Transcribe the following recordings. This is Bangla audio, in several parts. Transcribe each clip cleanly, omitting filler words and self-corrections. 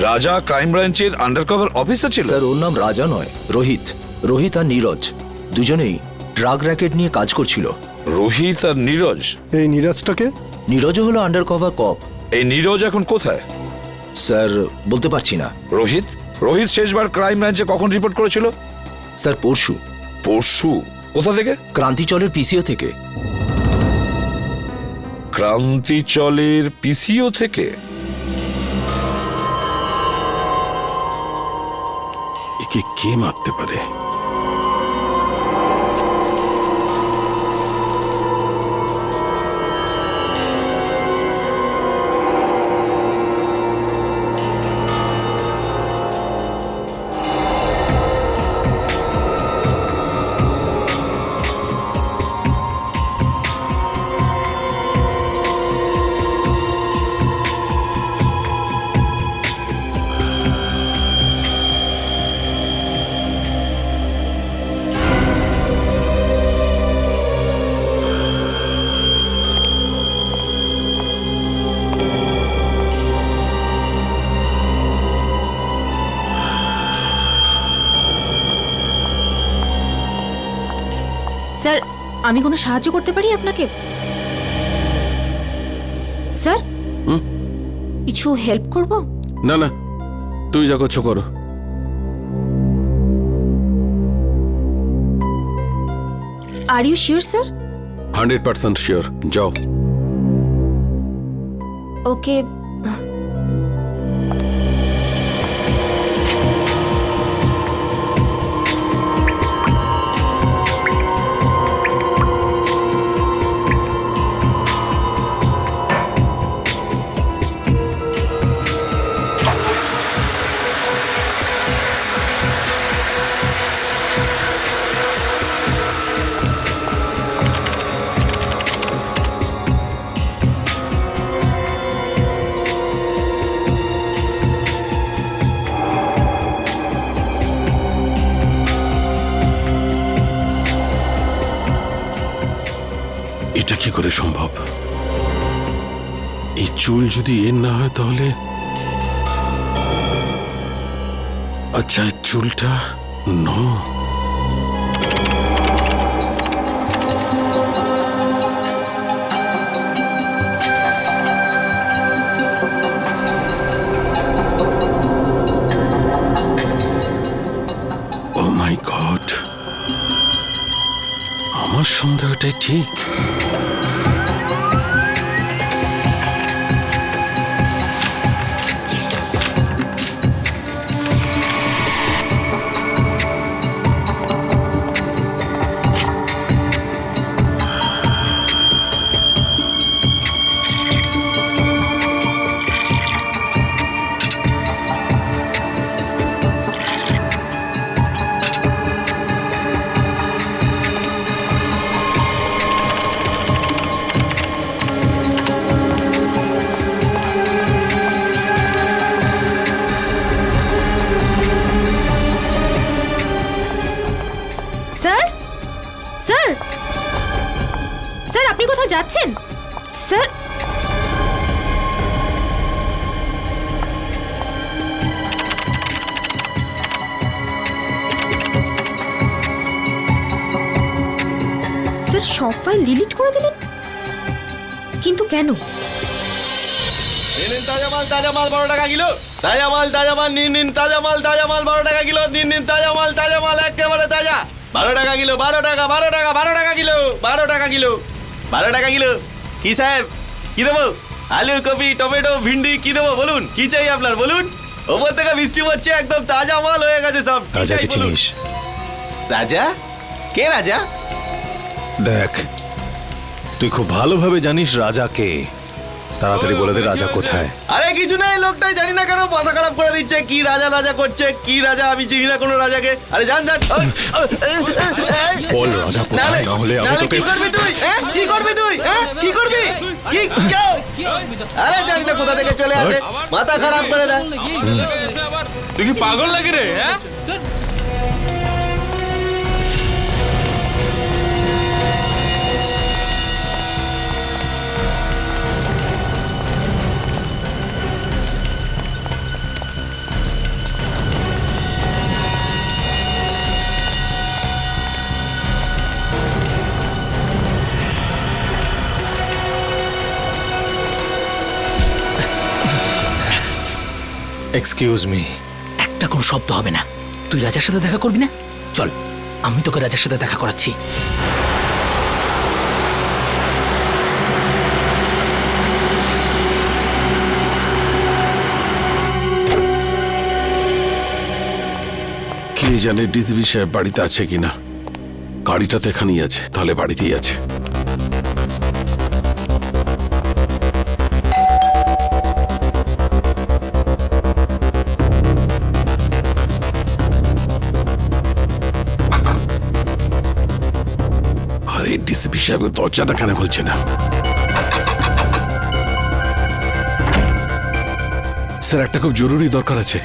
রাজা ক্রাইম ব্রাঞ্চের আন্ডারকভার অফিসার ছিল? স্যার ওর নাম রাজা নয়, রোহিত। রোহিত আর নীরজ দুজনেই ড্রাগ র্যাকেট নিয়ে কাজ করছিল। রোহিত আর নীরজ? এই নীরজটাকে? নীরজও হলো আন্ডারকভার কপ। এই নীরজ এখন কোথায়? স্যার বলতে পারছি না। রোহিত রোহিত শেষবার ক্রাইম ব্রাঞ্চে কখন রিপোর্ট করেছিল? স্যার পরশু। পরশু? কোথা থেকে? ক্রান্তিচলের পিসিও থেকে। ক্রান্তিচলের পিসিও থেকে? একে কে মারতে পারে? স্যার আমি কোনো সাহায্য করতে পারি আপনাকে? স্যার কিছু হেল্প করব? না না, তুই যা করছো করো। আর ইউ শিওর স্যার? 100% শিওর। যাও। ওকে। এটা কি করে সম্ভব? এই চুল যদি এর না হয় তাহলে আচ্ছা, এই চুলটা নো। ও মাই গড, আমার সন্দেহটাই ঠিক। স্যার স্যার স্যার আপনি কোথাও যাচ্ছেন? স্যার স্যার সব ফাইল ডিলিট করে দিলেন, কিন্তু কেন? ताजा माल 12 টাকা কিলো। ताजा माल নিন ताजा माल 12 টাকা কিলো। নিন ताजा माल একেবারে তাজা। 12 টাকা কিলো, 12 টাকা কিলো, 12 টাকা কিলো, 12 টাকা কিলো। কি সাহেব কি দেবো? আলু, কপি, টমেটো, ভিন্ডি কি দেবো বলুন? কি চাই আপনার বলুন? ওপর থেকে বৃষ্টি হচ্ছে, একদম তাজা মাল হয়ে গেছে সব। রাজাকে চিনিস? রাজা? কে রাজা? দেখ, তুই খুব ভালোভাবে জানিস রাজা কে। তাড়াতাড়ি বলে দে রাজা কোথায়। আরে কিছু না, এই লোকটাই জানি না কেন মাথা খারাপ করে দিচ্ছে। কি রাজা রাজা করছে, কি রাজা? আমি চিনি না কোনো রাজাকে। আরে জান বল রাজা কোথায়, না হলে আমি তোকে। কি করবি তুই? কি করবি তুই? কি করবি? কি কেউ? আরে জানি না কোথা থেকে চলে আসে, মাথা খারাপ করে দেয়। তুই কি পাগল লাগে রে? Excuse me. একটা কোনো শব্দ হবে না। তুই রাজার সাথে দেখা করবি না? চল, আমি তোকে রাজার সাথে দেখা করাচ্ছি। কে জানে ডিসবি সাহেব বাড়িতে আছে কিনা। গাড়িটা তো এখানেই আছে, তাহলে বাড়িতেই আছে। আরে ডিসিপি সাহেব দরজাটা কেন খুলছে না? স্যার, একটা খুব জরুরি দরকার আছে।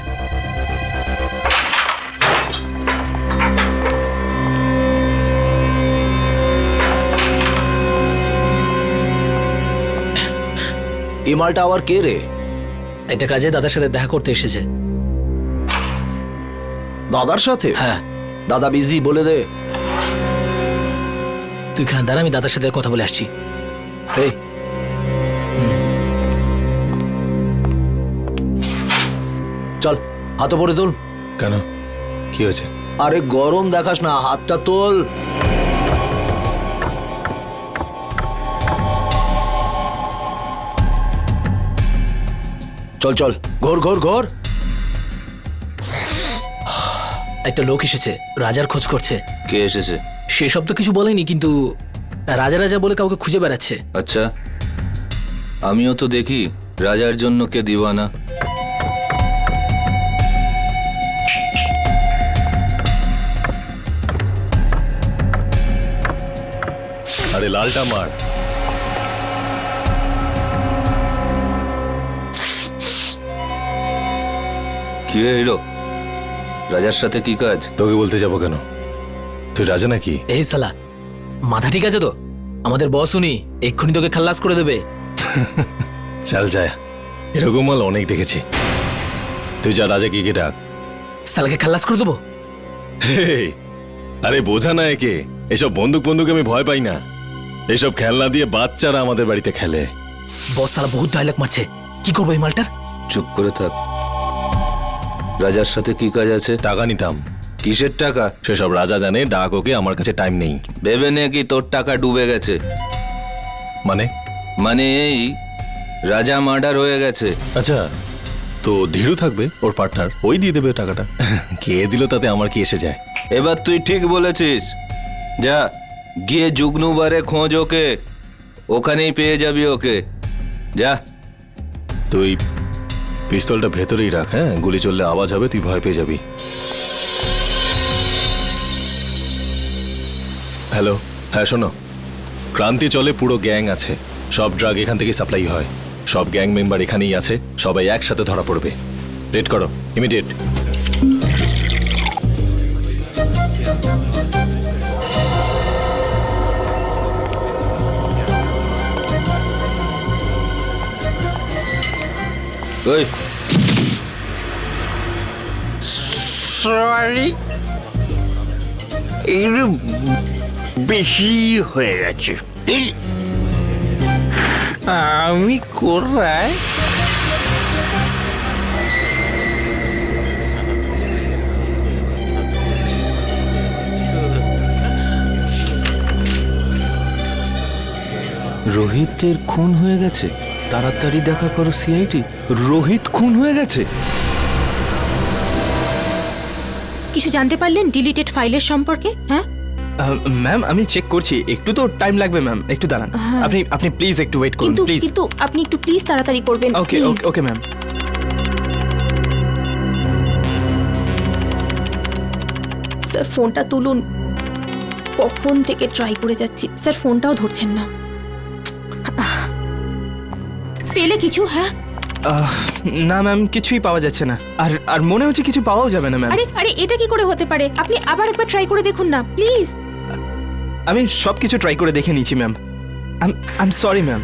এই মালটা আবার কে রে? এটা কাজে দাদার সাথে দেখা করতে এসেছে। দাদার সাথে? হ্যাঁ। দাদা বিজি, বলে দে। তুই এখানে দাঁড়া, আমি দাদার সাথে কথা বলে আসছি। এই চল, হাত পরে তোল। কেন, কি হয়েছে? আরে গরম দেখাস না, হাতটা তোল। চল চল, ঘোর ঘোর ঘোর। একটা লোক এসেছে, রাজার খোঁজ করছে। কে এসেছে? সেসব তো কিছু বলেনি, কিন্তু রাজা রাজা বলে কাউকে খুঁজে বেড়াচ্ছে। আচ্ছা, আমিও তো দেখি রাজার জন্য কে দিওয়ানা। আরে লালটা মার। কি রে হিরো, রাজার সাথে কি কাজ? তোকে বলতে যাবো কেন? তুই রাজা নাকি? এই সালা, মাথা ঠিক আছে তো? আমাদের বস উনি, এক্ষুনি তোকে খাল্লাস করে দেবে। চল যায়, এরকম মাল অনেক দেখেছি। তুই যা, রাজা কি ডাক। সালাকে খাল্লাস করে দেবো। হেই, আরে বোঝা না একে, এসব বন্দুক বন্দুক আমি ভয় পাই না। এসব খেলনা দিয়ে বাচ্চারা আমাদের বাড়িতে খেলে। বস সালা বহুত ডায়লগ মারছে, কি করবো এই মালটার? চুপ করে থাক। রাজার সাথে কি কাজ আছে? টাকা নিতাম। কিসের টাকা? সেসব রাজা জানে, ডাক ওকে, আমার কাছে টাইম নেই। ভেবে নে কি তোর টাকা ডুবে গেছে? মানে? মানে এই, রাজা মার্ডার হয়ে গেছে। আচ্ছা, তো ধীরু থাকবে, ওর পার্টনার, ওই দিয়ে দেবে টাকাটা। কে দিল তাতে আমার কি এসে যায়? এবার তুই ঠিক বলেছিস। যা গিয়ে জুগনুবারে খোঁজ ওকে, ওখানেই পেয়ে যাবি ওকে। যা। তুই পিস্তলটা ভেতরেই রাখ, হ্যাঁ? গুলি চললে আওয়াজ হবে, তুই ভয় পেয়ে যাবি। হ্যালো, হ্যাঁ শোনো, ক্রান্তি চলে পুরো গ্যাং আছে, সব ড্রাগ এখান থেকে সাপ্লাই হয়, সব গ্যাং মেম্বার এখানেই আছে, সবাই একসাথে ধরা পড়বে। রেড করো, ইমিডিয়েট। ওই সরি, একটু বেশি হয়ে গেছে। আমি কোথায়? রোহিতের খুন হয়ে গেছে। তাড়াতাড়ি দেখা করো সিআইডি। রোহিত খুন হয়ে গেছে। কিছু জানতে পারলেন ডিলিটেড ফাইলের সম্পর্কে? হ্যাঁ ম্যাম, আমি চেক করছি, একটু তো টাইম লাগবে ম্যাম, একটু দাঁড়ান। হ্যাঁ। আপনি প্লিজ একটু ওয়েট করুন, কিন্তু প্লিজ। কিন্তু আপনি একটু প্লিজ তাড়াতাড়ি করবেন। ওকে please। Okay ma'am. স্যার ফোনটা তুলুন, কখন থেকে ট্রাই করে যাচ্ছি, স্যার ফোনটাও ধরছেন না। পেলে কিছু? হ্যাঁ না ম্যাম, কিছুই পাওয়া যাচ্ছে না, আর মনে হচ্ছে কিছু পাওয়াও যাবে না ম্যাম। আরে আরে এটা কি করে হতে পারে? আপনি আবার একবার ট্রাই করে দেখুন না প্লিজ। আমি সব কিছু ট্রাই করে দেখে নিয়েছি ma'am. I am sorry ma'am.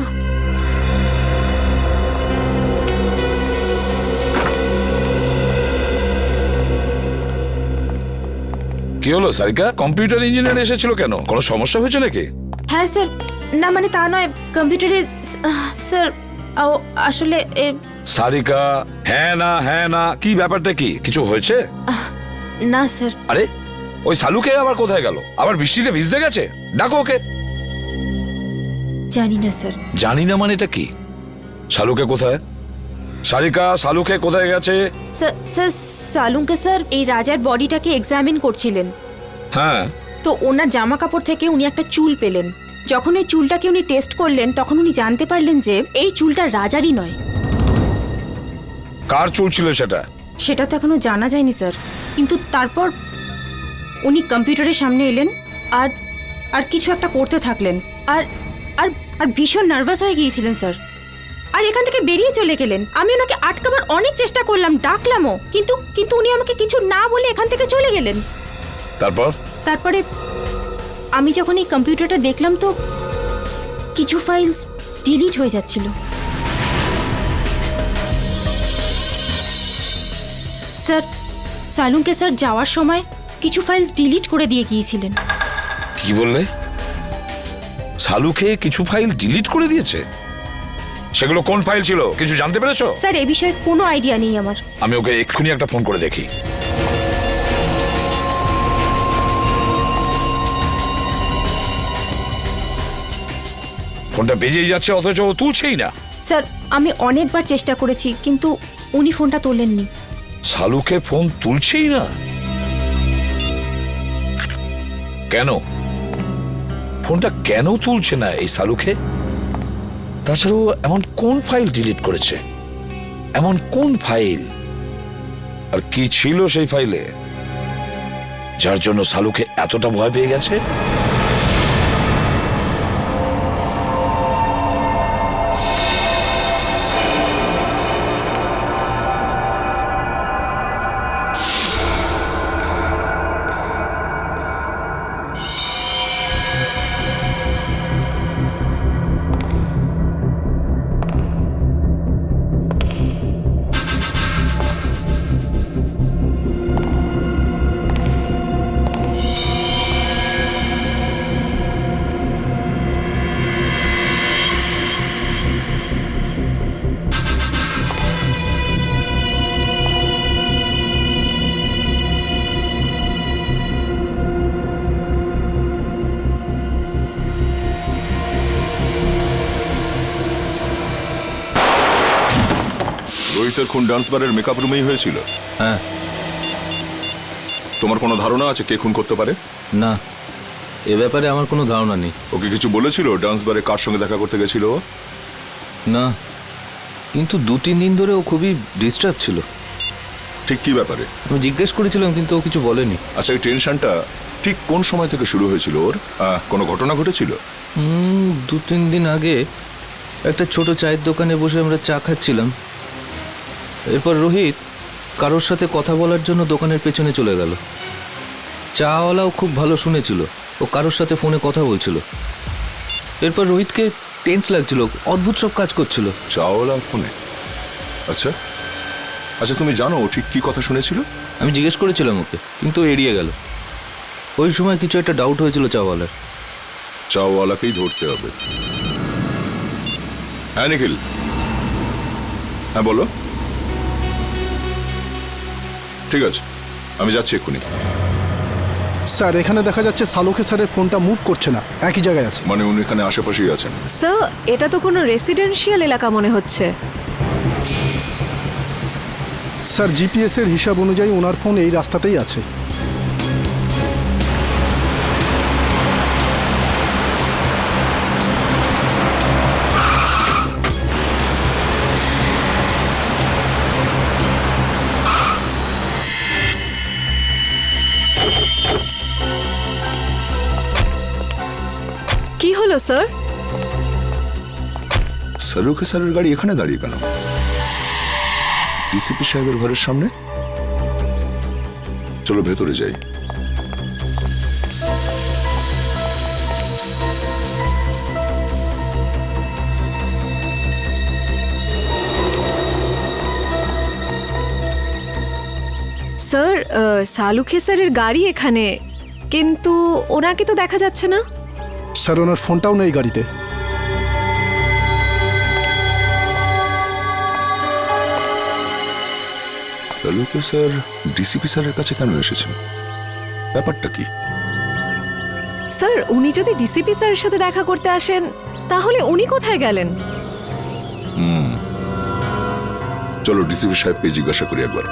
কি হলো সারিকা? কম্পিউটার ইঞ্জিনিয়ার এসেছিল কেন? কোনো সমস্যা হয়েছে নাকি? হ্যাঁ স্যার, না মানে তা নয়, কম্পিউটারে স্যার আসলে সারিকা, হ্যাঁ না কি ব্যাপারটা কি? কিছু হয়েছে? না স্যার। আরে ওই সালুকে আবার কোথায় গেল? আবার বৃষ্টিতে ভিজতে গেছে? ডাকো ওকে। জানি না স্যার। জানি না মানে এটা কি? শালুকে কোথায়? সারিকা, শালুকে কোথায় গেছে? স্যার সালুকে স্যার এই রাজার বডিটাকে এক্সামিন করছিলেন, হ্যাঁ তো ওনার জামা কাপড় থেকে উনি একটা চুল পেলেন। যখন এই চুলটাকে উনি টেস্ট করলেন তখন উনি জানতে পারলেন যে এই চুলটা রাজারই নয়। কার চুল ছিল সেটা? সেটা তো এখনো জানা যায়নি স্যার, কিন্তু তারপর উনি কম্পিউটারের সামনে এলেন আর আর কিছু একটা করতে থাকলেন আর আর আর ভীষণ নার্ভাস হয়ে গিয়েছিলেন স্যার, আর এখান থেকে বেরিয়ে চলে গেলেন। আমি ওনাকে আটকাবার অনেক চেষ্টা করলাম, ডাকলামও, কিন্তু কিন্তু উনি আমাকে কিছু না বলে এখান থেকে চলে গেলেন। তারপরে আমি যখন এই কম্পিউটারটা দেখলাম তো কিছু ফাইলস ডিলিট হয়ে যাচ্ছিল। স্যার সালুকে স্যার যাওয়ার সময় কিছু ফাইলস ডিলিট করে দিয়ে গিয়েছিলেন। কি বললে? শালুকে কিছু ফাইল ডিলিট করে দিয়েছে? সেগুলো কোন ফাইল ছিল কিছু জানতে পেরেছো? স্যার এ বিষয়ে কোনো আইডিয়া নেই আমার। আমি ওকে এক্ষুনি একটা ফোন করে দেখি। ফোনটা বেজেই যাচ্ছে অথচ ও তুলছেই না। স্যার আমি অনেকবার চেষ্টা করেছি কিন্তু উনি ফোনটা তোলেননি। শালুকে ফোন তুলছেই না কেন? ফোনটা কেন তুলছে না এই শালুকে? তাছাড়াও এমন কোন ফাইল ডিলিট করেছে? এমন কোন ফাইল? আর কি ছিল সেই ফাইলে যার জন্য শালুকে এতটা ভয় পেয়ে গেছে? রোহিতের খুন ডান্স বারের মেকআপ রুমেই হয়েছিল? হ্যাঁ। তোমার কোনো ধারণা আছে কে খুন করতে পারে? না, এ ব্যাপারে আমার কোনো ধারণা নেই। ওকে কিছু বলেছিল ডান্স বারে কার সঙ্গে দেখা করতে গেছিল? না, কিন্তু 2-3 দিন ধরে ও খুবই ডিস্টার্ব ছিল। ঠিক কি ব্যাপারে? আমি জিজ্ঞেস করেছিলাম কিন্তু ও কিছু বলেনি। আচ্ছা, এই টেনশনটা ঠিক কোন সময় থেকে শুরু হয়েছিল ওর? কোনো ঘটনা ঘটেছিল? 2-3 দিন আগে একটা ছোট চায়ের দোকানে বসে আমরা চা খাচ্ছিলাম। এরপর রোহিত কারোর সাথে কথা বলার জন্য দোকানের পেছনে চলে গেল। চাওয়ালাও খুব ভালো শুনেছিল, ও কারোর সাথে ফোনে কথা বলছিল। এরপর রোহিতকে টেন্স লাগছিল, অদ্ভুত সব কাজ করছিল। চাওয়ালা ফোনে? আচ্ছা আচ্ছা, তুমি জানো ও ঠিক কি কথা শুনেছিল? আমি জিজ্ঞেস করেছিলাম ওকে, কিন্তু এড়িয়ে গেল। ওই সময় কিছু একটা ডাউট হয়েছিল চাওয়ালার। চাওয়ালাকেই ধরতে হবে। হ্যাঁ নিখিল, হ্যাঁ বলো। ঠিক আছে, আমি যাচ্ছি এক্ষুনি। স্যার এখানে দেখা যাচ্ছে সালুকে স্যারের ফোনটা মুভ করছে না, একই জায়গায় আছে। মানে উনি এখানে আশেপাশেই আছেন? স্যার এটা তো কোনো রেসিডেন্সিয়াল এলাকা মনে হচ্ছে। স্যার জিপিএস এর হিসাব অনুযায়ী ওনার ফোন এই রাস্তাতেই আছে। কি হলো স্যার? সালুকে স্যারের গাড়ি এখানে দাঁড়িয়ে কেন? ডিসিপি সাহেবের ঘরের সামনে? চলো ভেতরে যাই। স্যার সালুকে স্যারের গাড়ি এখানে, কিন্তু ওনাকে তো দেখা যাচ্ছে না। স্যার ওনার ফোনটাও নেই গাড়িতে। সালুকে স্যার ডিসিপি স্যারের কাছে কেন এসেছেন? ব্যাপারটা কি? স্যার উনি যদি ডিসিপি স্যারের সাথে দেখা করতে আসেন তাহলে উনি কোথায় গেলেন? চলো ডিসিপি সাহেবকে জিজ্ঞাসা করি একবার।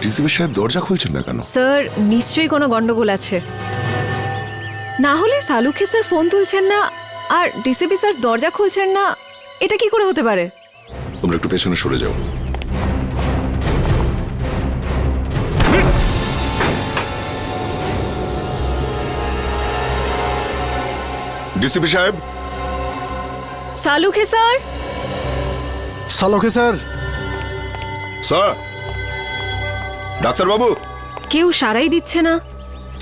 ডিসিপি সাহেব দরজা খুলছেন না কেন? স্যার নিশ্চয়ই কোনো গন্ডগোল আছে, না হলে সালুখে স্যার ফোন তুলছেন না আর ডিসিপি স্যার দরজা খুলছেন না, এটা কি করে হতে পারে? তোমরা একটু পেছনে সরে যাও। ডিসিপি সাহেব। সালুখে স্যার। সালুখে স্যার। স্যার। ডাক্তার বাবু। কেউ সারাই দিচ্ছে না।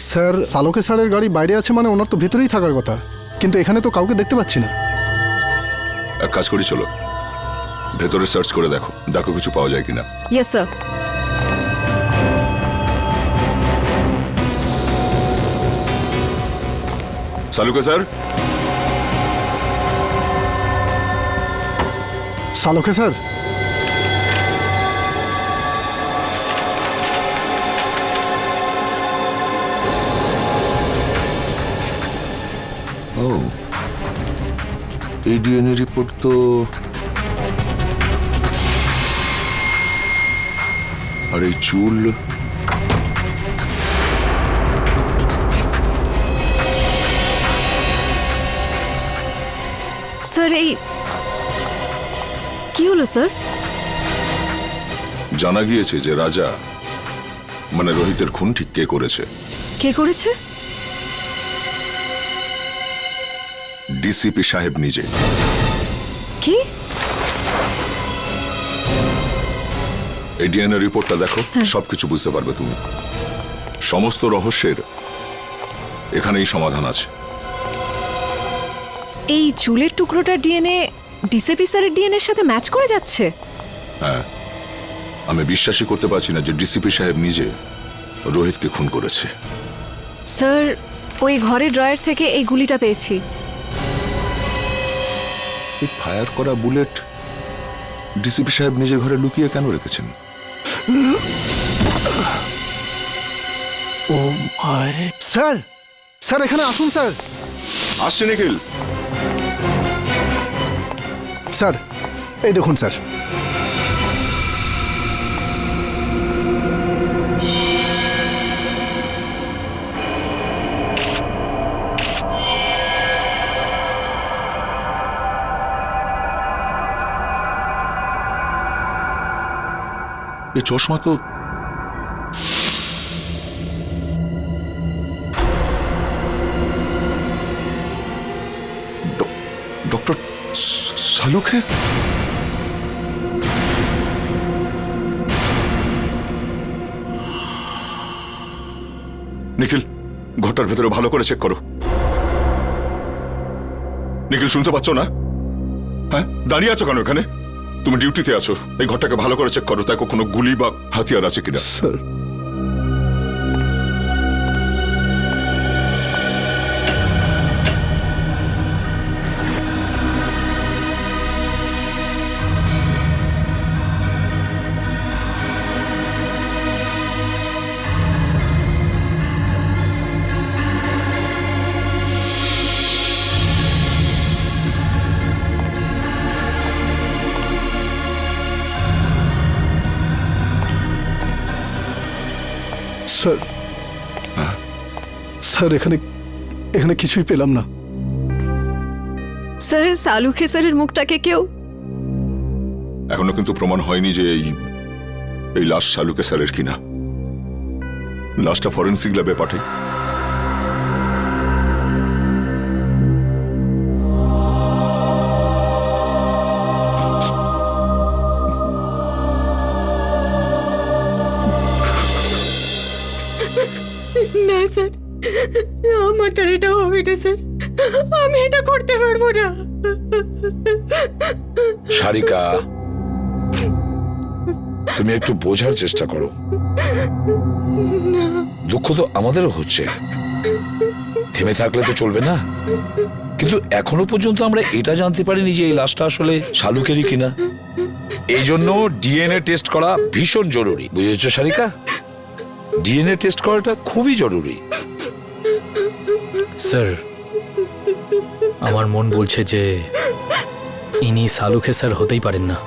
স্যার সালুখে স্যারের গাড়ি বাইরে আছে মানে ওনার তো ভেতরেই থাকার কথা, কিন্তু এখানে তো কাউকে দেখতে পাচ্ছি না। এক কাজ করি, চলো ভেতরে সার্চ করে দেখো, দেখো কিছু পাওয়া যায় কিনা। Yes sir. সালুকে স্যার। সালুখে স্যার। ও, এই ডিএনএ রিপোর্ট তো আর এই চুল, স্যার এই কি হলো স্যার? জানা গিয়েছে যে রাজা মানে রোহিতের খুন ঠিক কে করেছে। কে করেছে? ডিসিপি সাহেব নিজে। কি? এই ডিএনএ রিপোর্টটা দেখো, সবকিছু বুঝতে পারবে তুমি। সমস্ত রহস্যের এখানেই সমাধান আছে। এই চুলের টুকরোটার ডিএনএ ডিসিপি স্যারের ডিএনএর সাথে ম্যাচ করে যাচ্ছে? হ্যাঁ, আমি বিশ্বাসই করতে পারছি না যে ডিসিপি সাহেব নিজে রোহিতকে খুন করেছে। স্যার ওই ঘরের ড্রয়ার থেকে এই গুলিটা পেয়েছি। এই ফায়ার করা বুলেট ডিসিপি সাহেব নিজের ঘরে লুকিয়ে কেন রেখেছেন? ও মাই। স্যার, স্যার এখানে আসুন স্যার। আসছে নিখিল। স্যার এই দেখুন স্যার। এই চশমা তো ডক্টর সালুখে। নিখিল, ঘরটার ভেতরে ভালো করে চেক করো। নিখিল, শুনতে পাচ্ছ না? হ্যাঁ, দাঁড়িয়ে আছো কেন এখানে? তুমি ডিউটিতে আছো, এই ঘরটাকে ভালো করে চেক করো, তাই কোনো গুলি বা হাতিয়ার আছে কিনা। স্যার স্যার, স্যার এখানে এখানে কিছুই পেলাম না। স্যার সালুখে স্যারের মুখটাকে কেউ। এখনো কিন্তু প্রমাণ হয়নি যে এই লাশ সালুকে স্যারের কিনা। লাশটা ফরেন্সিক ল্যাবে পাঠাই। না স্যার, আমার তো এটা হবে না স্যার, আমি এটা করতে পারবো না। সারিকা, তুমি একটু বোঝার চেষ্টা করো। দুঃখ তো আমাদেরও হচ্ছে, থেমে থাকলে তো চলবে না। কিন্তু এখনো পর্যন্ত আমরা এটা জানতে পারিনি যে এই লাশটা আসলে শালুকেরই কিনা। এই জন্য ডিএনএ টেস্ট করা ভীষণ জরুরি, বুঝেছো সারিকা? ডিএনএ টেস্ট করাটা খুবই জরুরি। স্যার, আমার মন বলছে যে ইনি সালুখে স্যার হতেই পারেন না।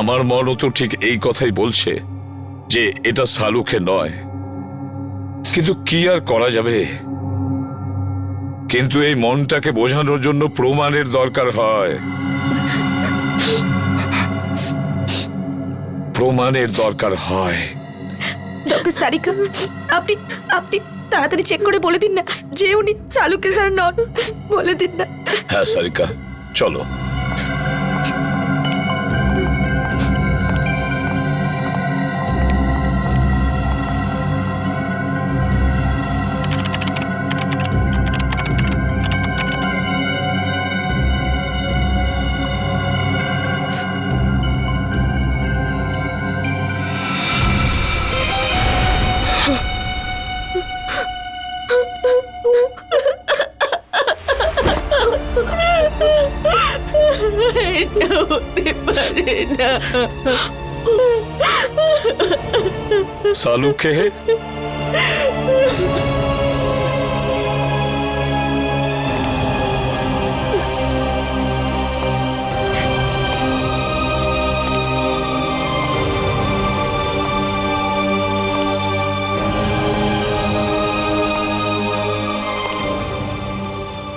আমার মনও তো ঠিক এই কথাই বলছে যে এটা শালুকে নয়, কিন্তু কি আর করা যাবে। কিন্তু এই মনটাকে বোঝানোর জন্য প্রমাণের দরকার হয়, প্রমাণের দরকার হয়। ডক্টর সারিকা, আপনি আপনি তাড়াতাড়ি চেক করে বলে দিন না যে উনি শালুকে স্যার নন। বলে দিন না। হ্যাঁ সারিকা, চলো। এটা হতে পারে না। শালুকে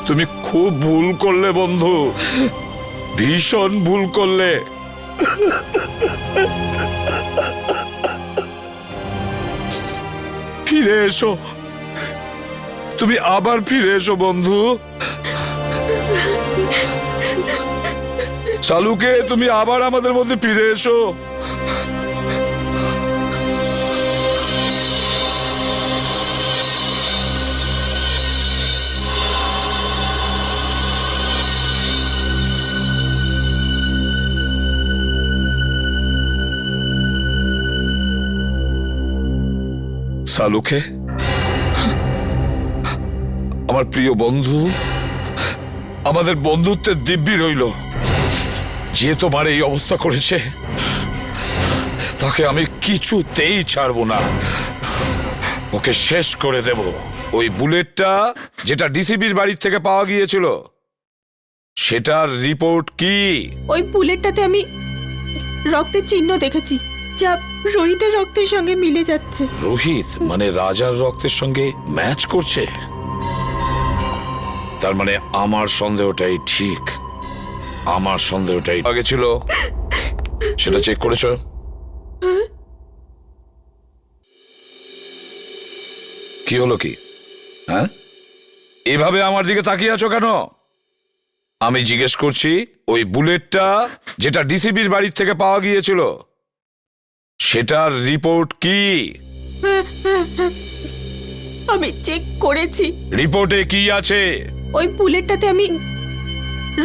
তুমি খুব ভুল করলে বন্ধু, ভীষণ ভুল করলে। ফিরে এসো, তুমি আবার ফিরে এসো বন্ধু। শালুকে, তুমি আবার আমাদের মধ্যে ফিরে এসো। শালুকে, আমার প্রিয় বন্ধু, আমাদের বন্ধুত্বের দিব্যি রইল। যে তোমার এই অবস্থা করেছে তাকে আমি কিছুতেই ছাড়বো না, ওকে শেষ করে দেব। ওই বুলেটটা যেটা ডিসিপির বাড়ির থেকে পাওয়া গিয়েছিল, সেটার রিপোর্ট কি? ওই বুলেটটাতে আমি রক্তের চিহ্ন দেখেছি, যা রোহিতের রক্তের সঙ্গে মিলে যাচ্ছে। রোহিত মানে রাজার রক্তের সঙ্গে ম্যাচ করছে? তার মানে আমার সন্দেহটাই ঠিক, আমার সন্দেহটাই আগে ছিল। সেটা চেক করেছো? কি হলো কি? হ্যাঁ, এভাবে আমার দিকে তাকিয়ে আছো কেন? আমি জিজ্ঞেস করছি, ওই বুলেটটা যেটা ডিসিপির বাড়ির থেকে পাওয়া গিয়েছিল, সেটার রিপোর্ট কি? আমি চেক করেছি। রিপোর্টে কি আছে? ওই বুলেটটাতে আমি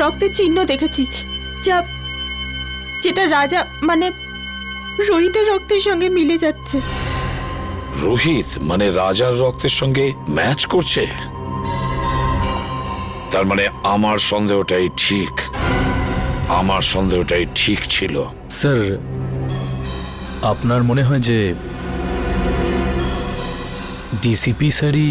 রক্তের চিহ্ন দেখেছি, যেটা রাজা মানে রোহিতের রক্তের সঙ্গে মিলে যাচ্ছে। রোহিত মানে রাজার রক্তের সঙ্গে ম্যাচ করছে? তার মানে আমার সন্দেহটাই ঠিক, আমার সন্দেহটাই ঠিক ছিল। স্যার, আপনার মনে হয় যে ডিসিপি স্যারই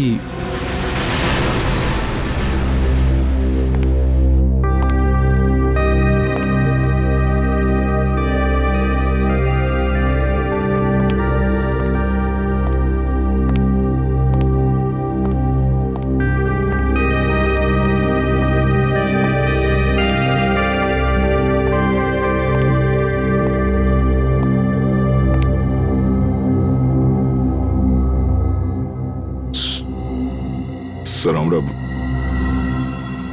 স্যার, আমরা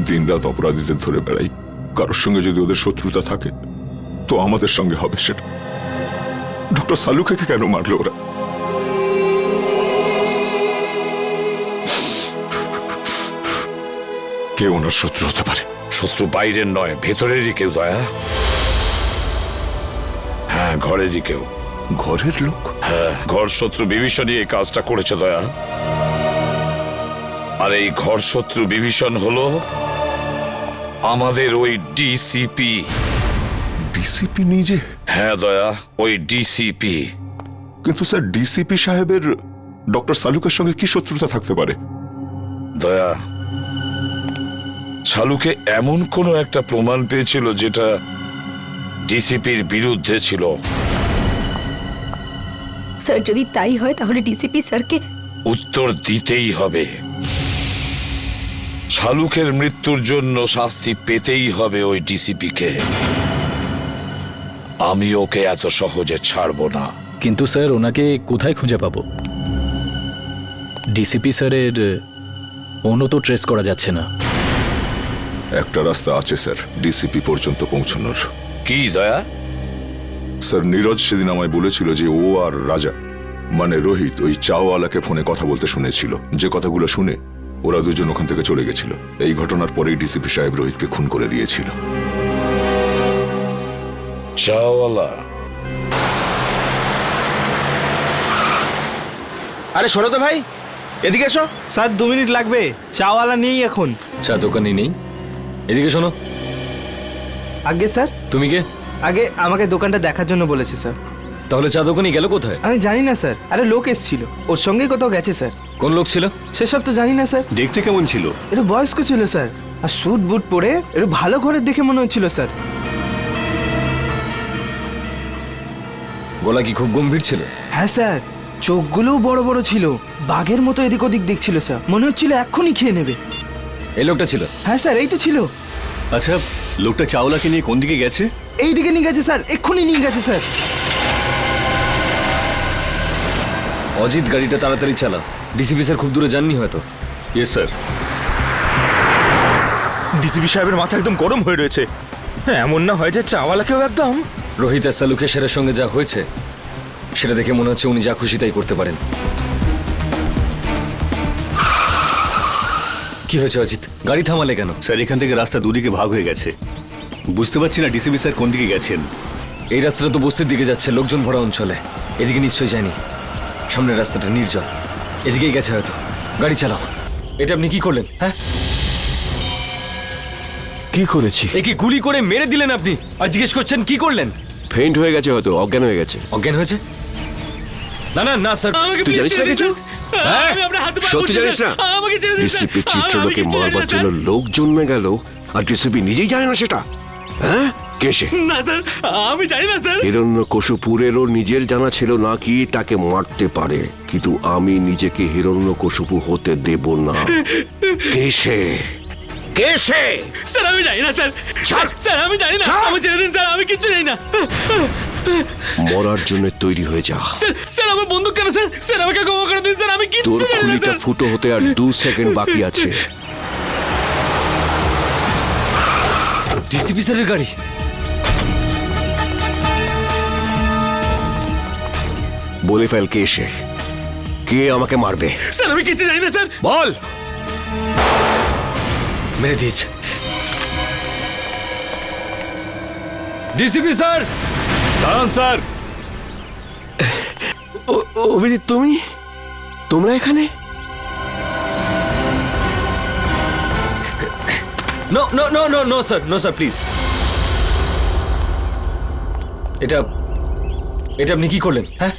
দিনরাত অপরাধীদের ধরে বেড়াই। কারোর সঙ্গে যদি ওদের শত্রুতা থাকে তো আমাদের সঙ্গে হবে সেটা। ডক্টর সালুখেকে কেন মারলো ওরা? কে ওনার শত্রু হতে পারে? শত্রু বাইরের নয়, ভেতরেরই কেউ দয়া। হ্যাঁ, ঘরেরই কেউ। ঘরের লোক? হ্যাঁ, ঘর শত্রু বিভীষণই এই কাজটা করেছে দয়া। আর এই ঘর শত্রু বিভীষণ হলো আমাদের ওই ডিসিপি। ডিসিপি নিজে? হ্যাঁ দয়া, ওই ডিসিপি। কিন্তু স্যার, ডিসিপি সাহেবের ডক্টর সালুকের সঙ্গে কি শত্রুতা থাকতে পারে? দয়া, শালুকে এমন কোনো একটা প্রমাণ পেয়েছিল যেটা ডিসিপির বিরুদ্ধে ছিল। স্যার, যদি তাই হয় তাহলে ডিসিপি স্যারকে উত্তর দিতেই হবে। শালুকের মৃত্যুর জন্য শাস্তি পেতেই হবে ওই ডিসিপিকে। আমি ওকে এত সহজে ছাড়বো না। কিন্তু স্যার, ওনাকে কোথায় খুঁজে পাবো? ডিসিপি স্যারের ফোনও তো ট্রেস করা যাচ্ছে না। একটা রাস্তা আছে স্যার ডিসিপি পর্যন্ত পৌঁছানোর। কি দয়া? স্যার, নীরজ সেদিন আমায় বলেছিল যে ও আর রাজা মানে রোহিত ওই চাওয়ালাকে ফোনে কথা বলতে শুনেছিল। যে কথাগুলো শুনে ওরা দুজন ওখান থেকে চলে গেছিল। এই ঘটনার পরেই ডিসিপি সাহেব রোহিতকে খুন করে দিয়েছিল। চাওয়ালা? আরে শোনো তো ভাই, এদিকে এসো। স্যার 2 মিনিট লাগবে, চাওয়ালা নেই এখন। চা দোকানে নেই? এদিকে শোনো। আগে স্যার। তুমি কে? আগে আমাকে দোকানটা দেখার জন্য বলেছে স্যার। তাহলে চা দোকানে গেল কোথায়? আমি জানি না স্যার। আরে লোক এসেছিল, ওর সঙ্গে কোথাও গেছে স্যার। কোন লোক ছিল? সেসব তো জানি না স্যার। দেখতে কেমন ছিল? একটু বয়স্ক ছিল স্যার, আর স্যুট বুট পরে একটু ভালো ঘরের দেখে মনে হচ্ছিল স্যার। গলা কি খুব গম্ভীর ছিল? হ্যাঁ স্যার, চোখগুলোও বড় বড় ছিল, বাঘের মতো এদিক ওদিক দেখছিল স্যার। মনে হচ্ছিল এক্ষুনি খেয়ে নেবে। এই লোকটা ছিল? হ্যাঁ স্যার, এই তো ছিল। আচ্ছা, লোকটা চাওলাকে নিয়ে কোন দিকে গেছে? এই দিকে নিয়ে গেছে স্যার, এক্ষুনি নিয়ে গেছে স্যার। অজিত, গাড়িটা তাড়াতাড়ি চালা। ডিসিপি স্যার খুব দূরে যাননি হয়তো। Yes sir. ডিসিপি সাহেবের মাথা একদম গরম হয়ে রয়েছে। এমন না হয় যে চাওয়ালাকেও একদম। রোহিত আর সালুকের স্যারের সঙ্গে যা হয়েছে সেটা দেখে মনে হচ্ছে উনি যা খুশি তাই করতে পারেন। কি হয়েছে অজিত? গাড়ি থামালে কেন? স্যার, এখান থেকে রাস্তা দুদিকে ভাগ হয়ে গেছে। বুঝতে পারছি না ডিসিপি স্যার কোন দিকে গেছেন। এই রাস্তাটা তো বস্তির দিকে যাচ্ছে, লোকজন ভরা অঞ্চলে। এদিকে নিশ্চয়ই যায়নি। সামনের রাস্তাটা নির্জন, এদিকেই গেছে হয়তো। গাড়ি চালাও। এটা আপনি কি করলেন? হ্যাঁ, কি করেছি? এ কি গুলি করে মেরে দিলেন আপনি? আর জিজ্ঞেস করছেন কি করলেন? ফেইন্ট হয়ে গেছে হয়তো, অজ্ঞান হয়ে গেছে। অজ্ঞান হয়েছে? না না না স্যার। তুই জানিস না কিছু? হ্যাঁ? সত্যি জানিস না? ডিসিপি চিত্রলোকে মারবার জন্য লোক জন্মে গেল আর ডিসিপি নিজেই জানে না সেটা? হ্যাঁ, কে সে? না স্যার, আমি জানি না স্যার। হিরণ্যকশিপুরেরও নিজের জানা ছিল না কি তাকে মারতে পারে, কিন্তু আমি নিজেকে হিরণ্যকশিপু হতে দেব না। কে সে? কে সে? স্যার আমি জানি না স্যার। স্যার আমি জানি না, আমি ছেড়ে দিন স্যার, আমি কিচ্ছু জানি না। মরার জন্য তৈরি হয়ে যা। স্যার স্যার আমার বন্দুক কেন স্যার? স্যার আমাকে ক্ষমা করে দিন স্যার, আমি তোর কিচ্ছু জানি না খুলিটা স্যার। ফুটো হতে আর 2 সেকেন্ড বাকি আছে। ডিসিপি স্যারের গাড়ি। বলে ফেল কে সে, কে আমাকে মারবে। স্যার আমি কিচ্ছু জানি না স্যার। বল। মেরে দিয়েছে। ডিসিপি স্যার দাঁড়ান স্যার। অভিজিৎ, তোমরা এখানে? No no no no no sir, no sir please. এটা আপনি কি করলেন? হ্যাঁ,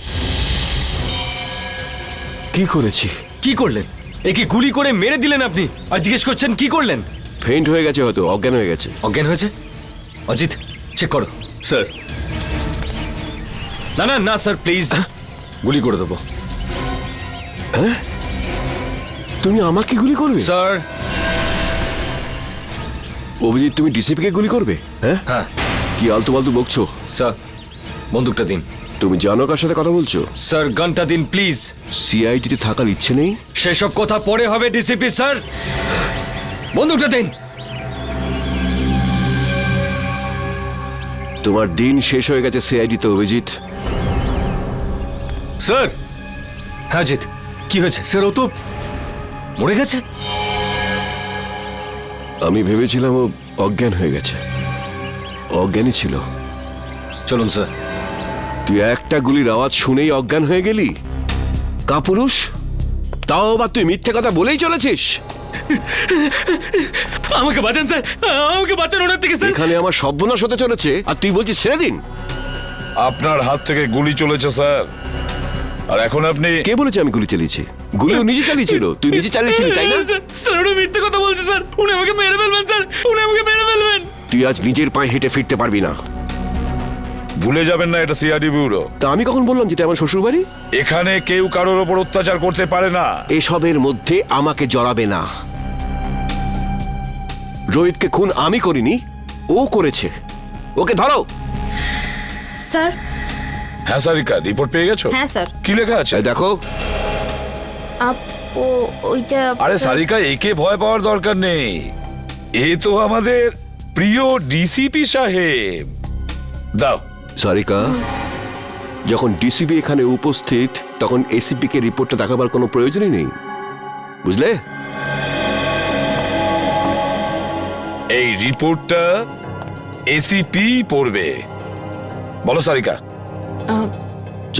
কি করেছি? কি করলেন? একে গুলি করে মেরে দিলেন আপনি, আর জিজ্ঞেস করছেন কি করলেন? ফেইন্ট হয়ে গেছে হয়তো, অজ্ঞান হয়ে গেছে। অজ্ঞান হয়েছে? অজিত চেক করো। স্যার। না না না স্যার প্লিজ, গুলি করে দেবো। হ্যাঁ, তুমি আমাকে গুলি করবে? স্যার। অভিজিৎ, তুমি ডিসিপিকে গুলি করবে? হ্যাঁ হ্যাঁ। কি আলতু ফালতু বকছো? স্যার বন্দুকটা দিন। তুমি জানো কার সাথে কথা বলছো? স্যার গানটা দিন প্লিজ। সিআইডিতে থাকার ইচ্ছে নেই? সেসব কথা পরে হবে ডিসিপি স্যার, বন্দুকটা দিন। তোমার দিন শেষ হয়ে গেছে সিআইডিতে অভিজিৎ। স্যার। হ্যাঁ জিৎ, কি হয়েছে? স্যার ও তো মরে গেছে। আমি ভেবেছিলাম ও অজ্ঞান হয়ে গেছে। অজ্ঞানই ছিল। চলুন স্যার। তুই একটা গুলির আওয়াজ শুনেই অজ্ঞান হয়ে গেলি? কাপুরুষ, তাও আবার তুই মিথ্যে কথা বলেই চলেছিস। আমাকে বাঁচান স্যার, আমাকে বাঁচান ওনার থেকে স্যার। এখানে আমার সর্বনাশ হতে চলেছে আর তুই বলছিস ছেড়ে দিন। আপনার হাত থেকে গুলি চলেছে স্যার, আর এখন আপনি। কে বলেছে আমি গুলি চালিয়েছি? গুলিও নিজে চালিয়েছিল। তুই নিজে চালিয়েছিলি, তাই না? স্যার উনি মিথ্যে কথা বলছে স্যার, উনি আমাকে মেরে ফেলবেন স্যার, উনি আমাকে মেরে ফেলবেন। তুই আজ নিজের পায়ে হেঁটে ফিরতে পারবি না। ভুলে যাবেন না এটা সিআইডি ব্যুরো। তা আমি কখন বললাম যেটা আমার শ্বশুর বাড়ি? এখানে কেউ কারোর ওপর অত্যাচার করতে পারে না। এসবের মধ্যে আমাকে জড়াবে না। রোহিতকে খুন আমি করিনি, ও করেছে। ওকে ধরো। স্যার। হ্যাঁ সারিকা, রিপোর্ট পেয়ে গেছো? হ্যাঁ স্যার। কি লেখা আছে দেখো। ওইটা আরে সারিকা, একে ভয় পাওয়ার দরকার নেই। এ তো আমাদের প্রিয় ডিসিপি সাহেব। দাও। সারিকা, যখন ডিসিপি এখানে উপস্থিত তখন এসিপি কে রিপোর্টটা দেখাবার কোনো প্রয়োজনই নেই, বুঝলে? এই রিপোর্টটা এসিপি পড়বে। বলো সারিকা।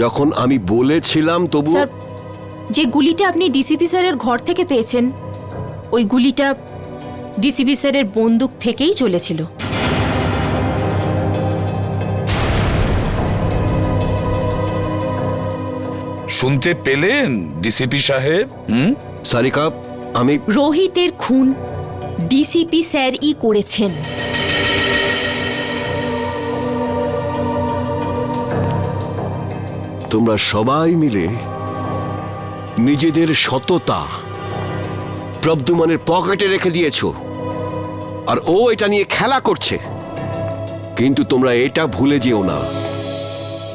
যখন আমি বলেছিলাম তবু। স্যার, যে গুলিটা আপনি ডিসিপি স্যারের ঘর থেকে পেয়েছেন, ওই গুলিটা ডিসিপি স্যারের বন্দুক থেকেই চলেছিল। শুনতে পেলেন ডিসিপি সাহেব? সারিকা, আমি। রোহিতের খুন ডিসিপি স্যারই করেছেন। তোমরা সবাই মিলে নিজেদের সততা প্রদ্যুম্নের পকেটে রেখে দিয়েছো, আর ও এটা নিয়ে খেলা করছে। কিন্তু তোমরা এটা ভুলে যেও না,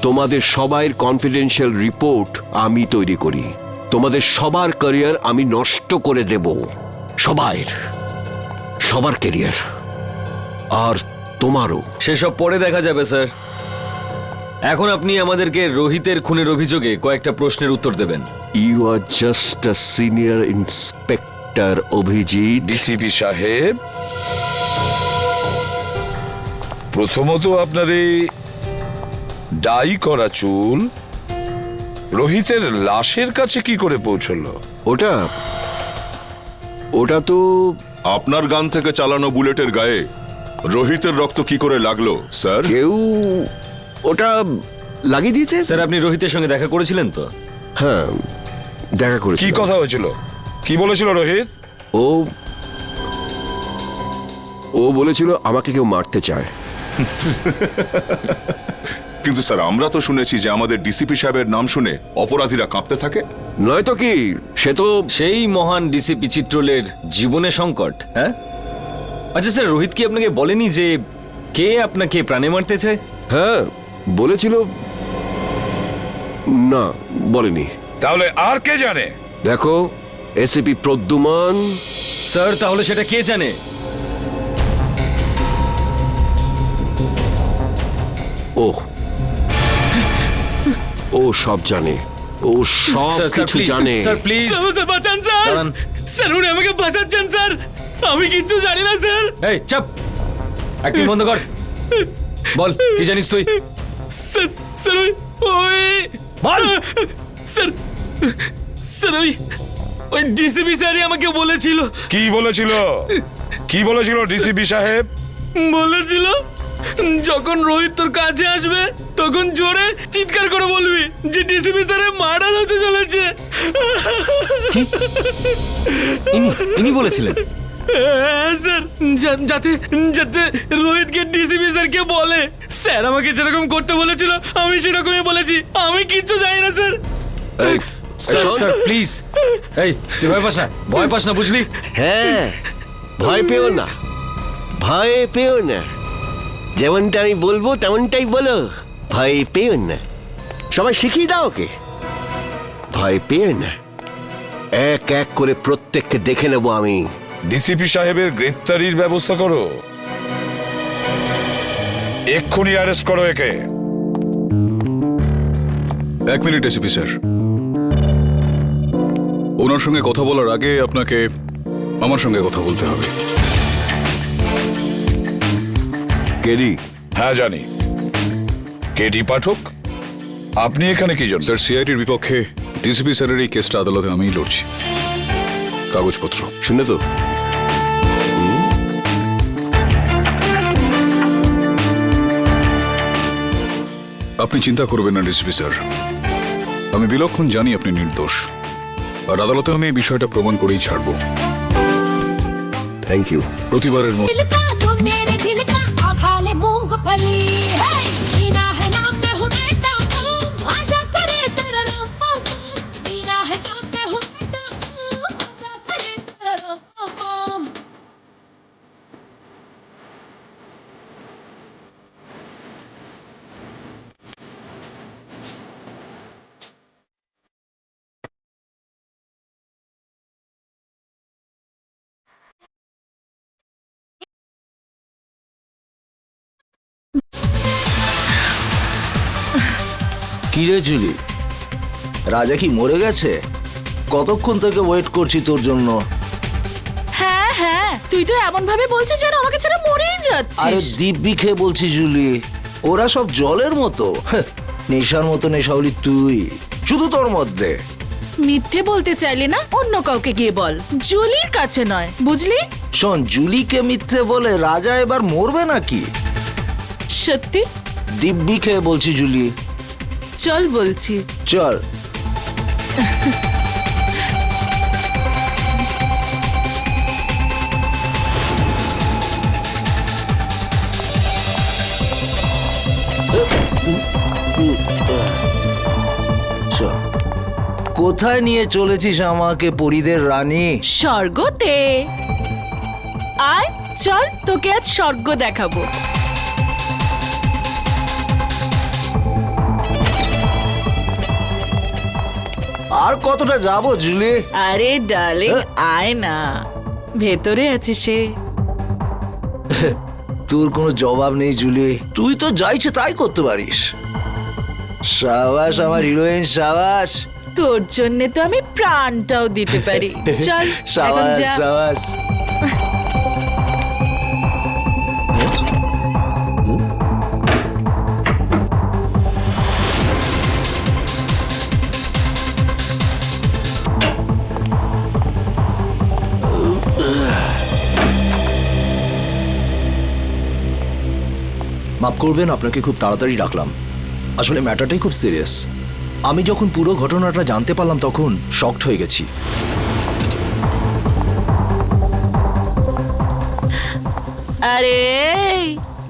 তোমাদের সবার কনফিডেন্সিয়াল রিপোর্ট আমি তৈরি করি। তোমাদের সবার ক্যারিয়ার আমি নষ্ট করে দেব। সবার ক্যারিয়ার, আর তোমারও। সেসব পরে দেখা যাবে স্যার। এখন আপনি আমাদেরকে রোহিতের খুনের অভিযোগে কয়েকটা প্রশ্নের উত্তর দেবেন। You are just a senior inspector Abhijit. DCP সাহেব, প্রথমত আপনার এই ডাই করা চুল রোহিতের লাশের কাছে কি করে পৌঁছলো? ওটা তো আপনার গান থেকে চালানো বুলেটের গায়ে রোহিতের রক্ত কি করে লাগলো স্যার? কেউ ওটা লাগিয়ে দিয়েছে। স্যার আপনি রোহিতের সঙ্গে দেখা করেছিলেন তো? হ্যাঁ, দেখা করেছি। কি কথা হয়েছিল? কি বলেছিল রোহিত? ও বলেছিল আমাকে কেউ মারতে চায়। কিন্তু স্যার, আমরা তো শুনেছি যে আমাদের ডিসিপি সাহেবের নাম শুনে অপরাধীরা কাঁপতে থাকে। নয়তো কি, সে তো সেই মহান ডিসিপি চিত্রলের জীবনে সংকট। হ্যাঁ, আচ্ছা স্যার, রোহিত কি আপনাকে বলেনি যে কে আপনাকে প্রাণে মারতে চায়? হ্যাঁ বলেছিল। না, বলেনি। তাহলে আর কে জানে? দেখো, এসিপি প্রদ্যুম্ন। স্যার তাহলে সেটা কে জানে? ও সব জানে। ও সব কিছু জানে। স্যার প্লিজ, স্যার বাঁচান স্যার। স্যার উনি আমাকে বাঁচাচ্ছেন স্যার, আমি কিচ্ছু জানি না স্যার। এই চাপ, অ্যাক্টিং বন্ধ কর। বল কি জানিস তুই? স্যার স্যার ওই বল। স্যার স্যার ওই ডিসিপি স্যারই আমাকে বলেছিল। কি বলেছিল? কি বলেছিল ডিসিপি সাহেব? বলেছিল যখন রোহিত তোর কাছে আসবে তখন জোরে চিৎকার করে বলবি যে ডিসিপি স্যারের মার্ডার হতে চলেছে। ইনি বলেছিলেন? স্যার, যাতে যাতে রোহিতকে ডিসিপি স্যারকে বলে। স্যার আমাকে যেরকম করতে বলেছিল আমি সেরকমই বলেছি, আমি কিচ্ছু জানি না স্যার। স্যার প্লিজ, এই তুই ভয় পাস না, ভয় পাস না, বুঝলি? হ্যাঁ, ভয় পেও না, ভয় পেও না। যেমনটা আমি বলবো তেমনটাই বলো। ভয় পেও না। সবাই শিখিয়ে দাও ওকে। ভয় পেও না। এক এক করে প্রত্যেককে দেখে নেবো আমি। ডিসিপি সাহেবের গ্রেফতারির ব্যবস্থা করো। এক্ষুনি অ্যারেস্ট করো একে। এক মিনিট এসিপি স্যার, ওনার সঙ্গে কথা বলার আগে আপনাকে আমার সঙ্গে কথা বলতে হবে। কেডি? হ্যাঁ জানি। কেডি পাঠক, আপনি এখানে কি জন্য? স্যার, সিআইডির বিপক্ষে ডিসিপি স্যারের এই কেসটা আদালতে আমিই লড়ছি। কাগজপত্র শুনে তো আপনি চিন্তা করবেন না ডিসিপি স্যার, আমি বিলক্ষণ জানি আপনি নির্দোষ, আর আদালতে আমি এই বিষয়টা প্রমাণ করেই ছাড়ব। Thank you. প্রতিবারের মতো কি রে জুলি, রাজা কি মরে গেছে? কতক্ষণ থেকে ওয়েট করছি তোর জন্য। হ্যাঁ হ্যাঁ, তুই তো এমন ভাবে বলছিস যেন আমাকে ছেড়ে মরেই আরে যাচ্ছিস। দিব্যি খেয়ে বলছি জুলি, ওরা সব জলের মতো, নেশার মতো নেশা হলি তুই, শুধু তোর মধ্যে। মিথ্যে বলতে চাইলে না অন্য কাউকে গিয়ে বল, জুলির কাছে নয়, বুঝলি? শোন, জুলিকে মিথ্যে বলে রাজা এবার মরবে নাকি? সত্যি দিব্যি খেয়ে বলছি জুলি। চল বলছি। চল। কোথায় নিয়ে চলেছিস আমাকে, পরীদের রানী? স্বর্গতে। আয় চল, তোকে আজ স্বর্গ দেখাবো। আর কতটা যাবো জুলি? আরে ডার্লিং, আয় না, ভেতরে আছে সে। তোর কোনো জবাব নেই জুলি, তুই তো যা ইচ্ছে তাই করতে পারিস। সাবাস আমার হিরোইন, সাবাস। তোর জন্য তো আমি প্রাণটাও দিতে পারি। চল এখন সাবাস যা। সাবাস। মাফ করবেন, আপনাকে খুব তাড়াতাড়ি ডাকলাম। আসলে ম্যাটারটাই খুব সিরিয়াস। আমি যখন পুরো ঘটনাটা জানতে পারলাম তখন শকড হয়ে গেছি। আরে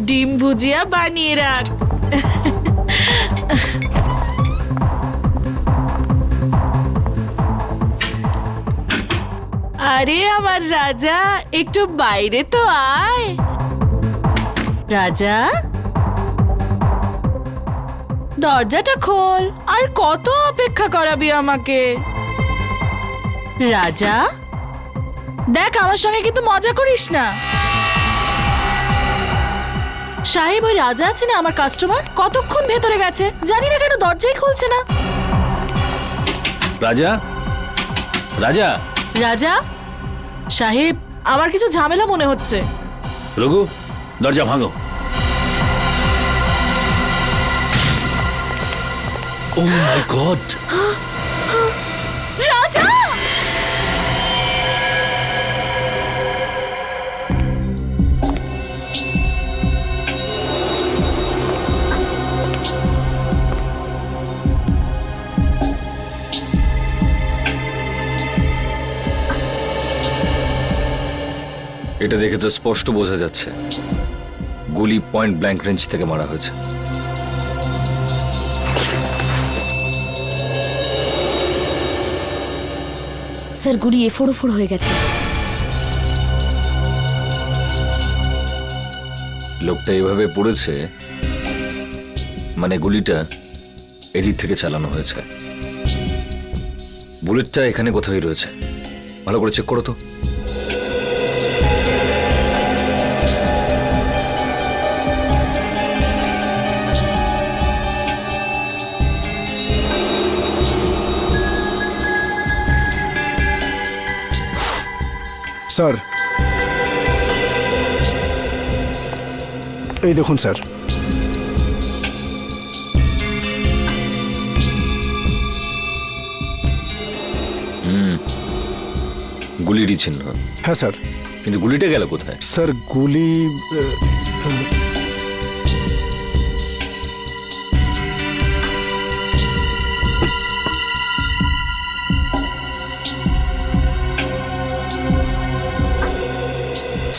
ডিম ভুজিয়া বানিয়ে রাখ। আরে আমার রাজা, একটু বাইরে তো আয়। রাজা, দরজাটা খোল। আর কত অপেক্ষা করাবি আমাকে? রাজা দেখ, আমার সঙ্গে কিন্তু মজা করিস না। সাহেব, ওই রাজা আছে না আমার কাস্টমার, কতক্ষণ ভেতরে গেছে, জানি না কেন দরজাই খুলছে না। রাজা, রাজা, রাজা সাহেব, আমার কিছু ঝামেলা মনে হচ্ছে। রঘু, দরজা ভাঙো। Oh my God! রাজা! এটা দেখে তো স্পষ্ট বোঝা যাচ্ছে গুলি পয়েন্ট ব্ল্যাঙ্ক রেঞ্জ থেকে মারা হয়েছে। স্যার, গুলি এফোড় হয়ে গেছে। লোকটা এভাবে পড়েছে মানে গুলিটা এদিক থেকে চালানো হয়েছে। বুলেটটা এখানে কোথায় রয়েছে, ভালো করে চেক করো তো। স্যার, এই দেখুন স্যার। গুলিরই চিহ্ন। হ্যাঁ স্যার। কিন্তু গুলিটা গেল কোথায়? স্যার গুলি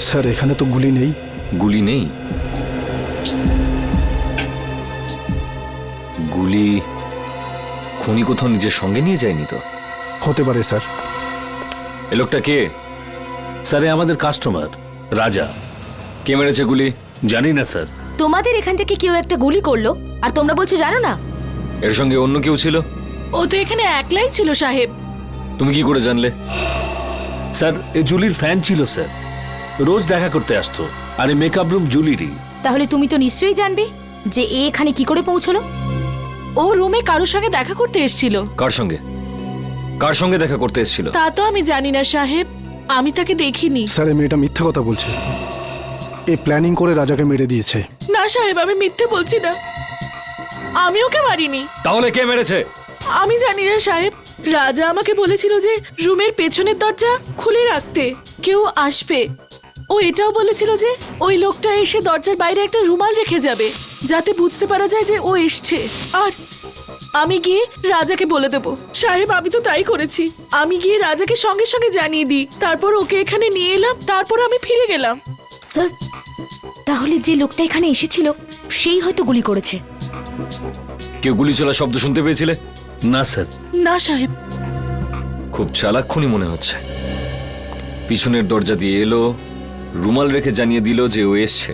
স্যার এখানে তো গুলি নেই। গুলি নেই? গুলি খুনি কোথাও নিজের সঙ্গে নিয়ে যায়নি তো? হতে পারে স্যার। এ লোকটা কে? স্যার এ আমাদের কাস্টমার রাজা। কে মেরেছে গুলি? জানি না স্যার। তোমাদের এখান থেকে কেউ একটা গুলি করলো আর তোমরা বলছো জানো না? এর সঙ্গে অন্য কেউ ছিল? ও তো এখানে একলাই ছিল সাহেব। তুমি কি করে জানলে? স্যার এ জুলির ফ্যান ছিল স্যার, রোজ দেখা করতে আসতো। আর এই মেকআপ রুম জুলিরই। তাহলে তুমি তো নিশ্চয়ই জানবে যে এ এখানে কি করে পৌঁছলো। ও রুমে কারোর সঙ্গে দেখা করতে এসেছিল। কার সঙ্গে? কার সঙ্গে দেখা করতে এসেছিল? তা তো আমি জানি না সাহেব, আমি তাকে দেখিনি। স্যার এই মেয়েটা মিথ্যা কথা বলছে। এ প্ল্যানিং করে রাজাকে মেরে দিয়েছে। না সাহেব, আমি মিথ্যে বলছি না, আমি ওকে মারিনি। তাহলে কে মেরেছে? আমি জানি না সাহেব, রাজা আমাকে বলেছিল যে রুমের পেছনের দরজা খুলে রাখতে, কেউ আসবে। ও এটাও বলেছিল যে ওই লোকটা এসে দরজার বাইরে একটা রুমাল রেখে যাবে, যাতে বুঝতে পারা যায় যে ও এসছে। আর আমি গিয়ে রাজাকে বলে দেবো। সাহেব আমি তো তাই করেছি, আমি গিয়ে রাজাকে সঙ্গে সঙ্গে জানিয়ে দিই, তারপর ওকে এখানে নিয়ে এলাম, তারপর আমি ফিরে গেলাম। স্যার তাহলে যে লোকটা এখানে এসেছিল সেই হয়তো গুলি করেছে। কেউ গুলি চলার শব্দ শুনতে পেয়েছিলে? না স্যার। না সাহেব। খুব চালাক খুনি মনে হচ্ছে। পিছনের দরজা দিয়ে এলো, রুমাল রেখে জানিয়ে দিল যে ও এসছে,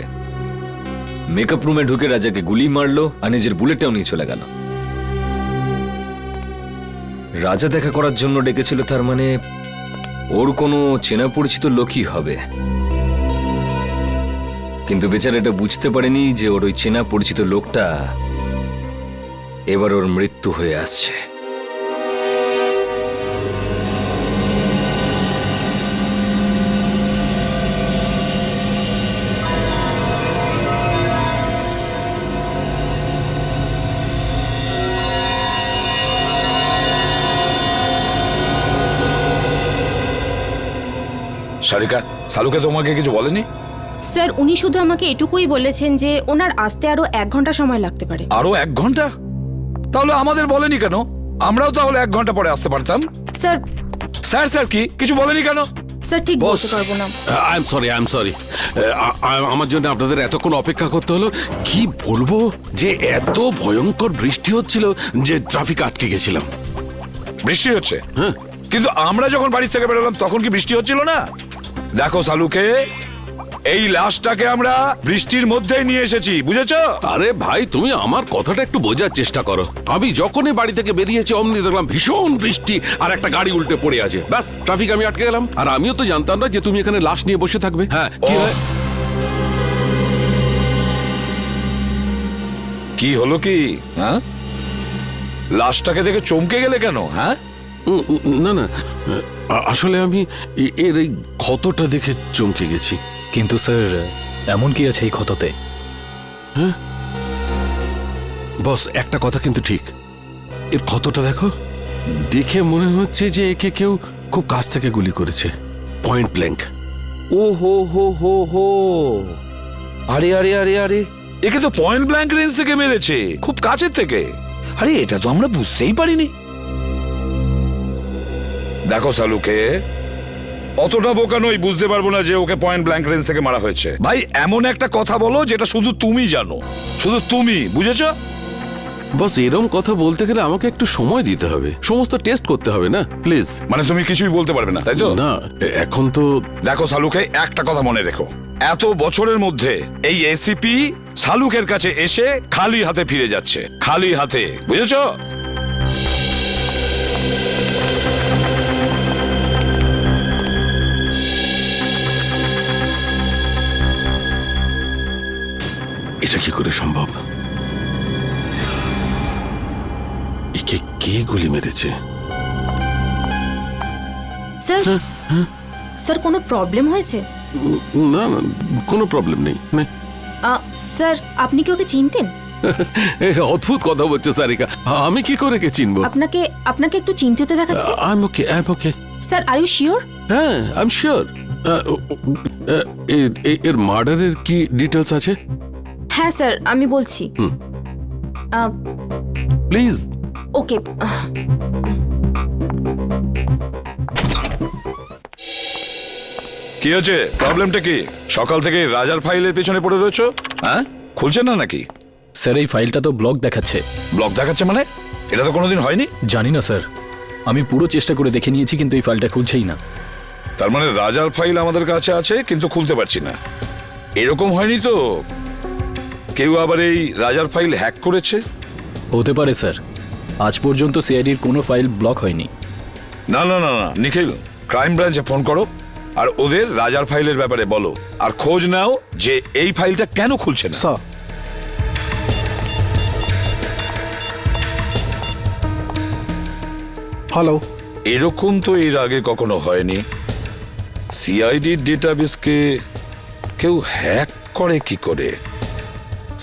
মেকআপ রুমে ঢুকে রাজাকে গুলি মারলো আর নিজের বুলেটটাও নিয়ে চলে গেল। রাজা দেখা করার জন্য ডেকেছিল, তার মানে ওর কোনো চেনা পরিচিত লোকই হবে। কিন্তু বেচারা এটা বুঝতে পারেনি যে ওর ওই চেনা পরিচিত লোকটা এবার ওর মৃত্যু হয়ে আসছে। সারিকা, সালুকে তোমাকে কিছু বলেনি? স্যার উনি শুধু আমাকে এটুকুই বলেছেন যে ওনার আসতে আরো 1 ঘন্টা সময় লাগতে পারে। আরো 1 ঘন্টা? তাহলে আমাদের বলেনি কেন? আমরাও তাহলে 1 ঘন্টা পরে আসতে পারতাম। স্যার স্যার স্যার কি কিছু বলেনি কেন? স্যার ঠিক বলতে পারবো না। I am sorry. আমার জন্য আপনাদের এতক্ষণ অপেক্ষা করতে হলো। কি বলবো যে এত ভয়ঙ্কর বৃষ্টি হচ্ছিল যে ট্রাফিক আটকে গেছিলাম। বৃষ্টি হচ্ছে? হ্যাঁ। কিন্তু আমরা যখন বাড়ি থেকে বেরোলাম তখন কি বৃষ্টি হচ্ছিল না? দেখো সালুকে, এই লাশটাকে আমরা বৃষ্টির মধ্যেই নিয়ে এসেছি, বুঝেছো? আরে ভাই তুমি আমার কথাটা একটু বোঝার চেষ্টা করো। আমি যখনই বাড়ি থেকে বেরিয়েছি অমনি দেখলাম ভীষণ বৃষ্টি আর একটা গাড়ি উল্টে পড়ে আছে। ব্যাস ট্রাফিক আমি আটকে গেলাম। আর আমিও তো জানতাম না যে তুমি এখানে লাশ নিয়ে বসে থাকবে। হ্যাঁ কি হয়? কি হলো কি? হ্যাঁ, লাশটাকে দেখে চমকে গেলে কেন? হ্যাঁ না না, আসলে আমি এর এই ক্ষতটা দেখে চমকে গেছি। কিন্তু স্যার এমন কি আছে এই ক্ষততে? হ্যাঁ বস, একটা কথা কিন্তু ঠিক, এর ক্ষতটা দেখো, দেখে মনে হচ্ছে যে একে কেউ খুব কাছ থেকে গুলি করেছে, পয়েন্ট ব্ল্যাঙ্ক। ও হো হো হো হো, আরে আরে আরে আরে, একে তো পয়েন্ট ব্ল্যাঙ্ক রেঞ্জ থেকে মেরেছে, খুব কাছের থেকে। আরে এটা তো আমরা বুঝতেই পারিনি। দেখো সালুকে, অতটা বোকা নই, বুঝতে পারবো না যে ওকে পয়েন্ট ব্ল্যাঙ্ক রেঞ্জ থেকে মারা হয়েছে। ভাই এমন একটা কথা বলো যেটা শুধু তুমি জানো, শুধু তুমি, বুঝেছো? বস এরম কথা বলতে গেলে আমাকে একটু সময় দিতে হবে, সমস্ত টেস্ট করতে হবে না, প্লিজ। মানে তুমি কিছুই বলতে পারবে না, তাই তো? না এখন তো। দেখো সালুকে, একটা কথা মনে রেখো, এত বছরের মধ্যে এই এসিপি সালুকের কাছে এসে খালি হাতে ফিরে যাচ্ছে, খালি হাতে, বুঝেছো? এটা কি করে সম্ভব? একে কে গুলি মেরেছে? স্যার স্যার কোনো প্রবলেম হয়েছে? না না, কোনো প্রবলেম নেই। স্যার আপনি কি ওকে চিনতেন? অদ্ভুত কথা বলছো সারিকা, আমি কি করে কে চিনবো? আপনাকে আপনাকে একটু চিন্তিত দেখাচ্ছে। I am okay. Sir are you sure? হ্যাঁ, আই এম শিওর। এর মার্ডারের কি ডিটেলস আছে? হ্যাঁ স্যার, আমি বলছি। প্লিজ। ওকে। কি হচ্ছে? প্রবলেমটা কি? সকাল থেকে রাজার ফাইলের পেছনে পড়ে রয়েছো? হ্যাঁ, খুলছে না নাকি? স্যার এই ফাইলটা তো ব্লক দেখাচ্ছে। ব্লক দেখাচ্ছে মানে? এটা তো কোনোদিন হয়নি। জানি না স্যার, আমি পুরো চেষ্টা করে দেখে নিয়েছি কিন্তু এই ফাইলটা খুলছেই না। তার মানে রাজার ফাইল আমাদের কাছে আছে কিন্তু খুলতে পারছি না। এরকম হয়নি তো কেউ আবার এই রাজার ফাইল হ্যাক করেছে? হতে পারে স্যার, আজ পর্যন্ত সিআইডির কোনো ফাইল ব্লক হয়নি। না না না না, নিখিল ক্রাইম ব্রাঞ্চে ফোন করো আর ওদের রাজার ফাইলের ব্যাপারে বলো, আর খোঁজ নাও যে এই ফাইলটা কেন খুলছে না। Sir, hello. এরকম তো এর আগে কখনো হয়নি। সিআইডির ডেটাবেসকে কেউ হ্যাক করে কি করে?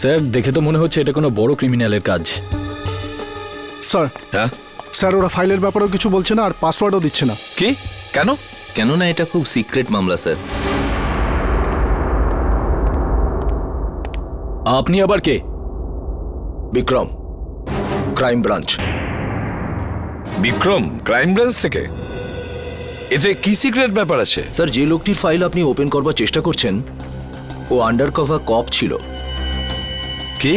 স্যার দেখে তো মনে হচ্ছে এটা কোনো বড় ক্রিমিনালের কাজ। স্যার, হ্যাঁ স্যার ওরা ফাইলের ব্যাপারেও কিছু বলছে না আর পাসওয়ার্ডও দিচ্ছে না। কি? কেন? কেননা এটা খুব সিক্রেট মামলা স্যার। আপনি আবার কে? Vikram, crime branch. Vikram crime branch থেকে? এতে কি সিক্রেট ব্যাপার আছে? স্যার, যে লোকটির ফাইল আপনি ওপেন করবার চেষ্টা করছেন ও আন্ডার কভার কপ ছিল। কি?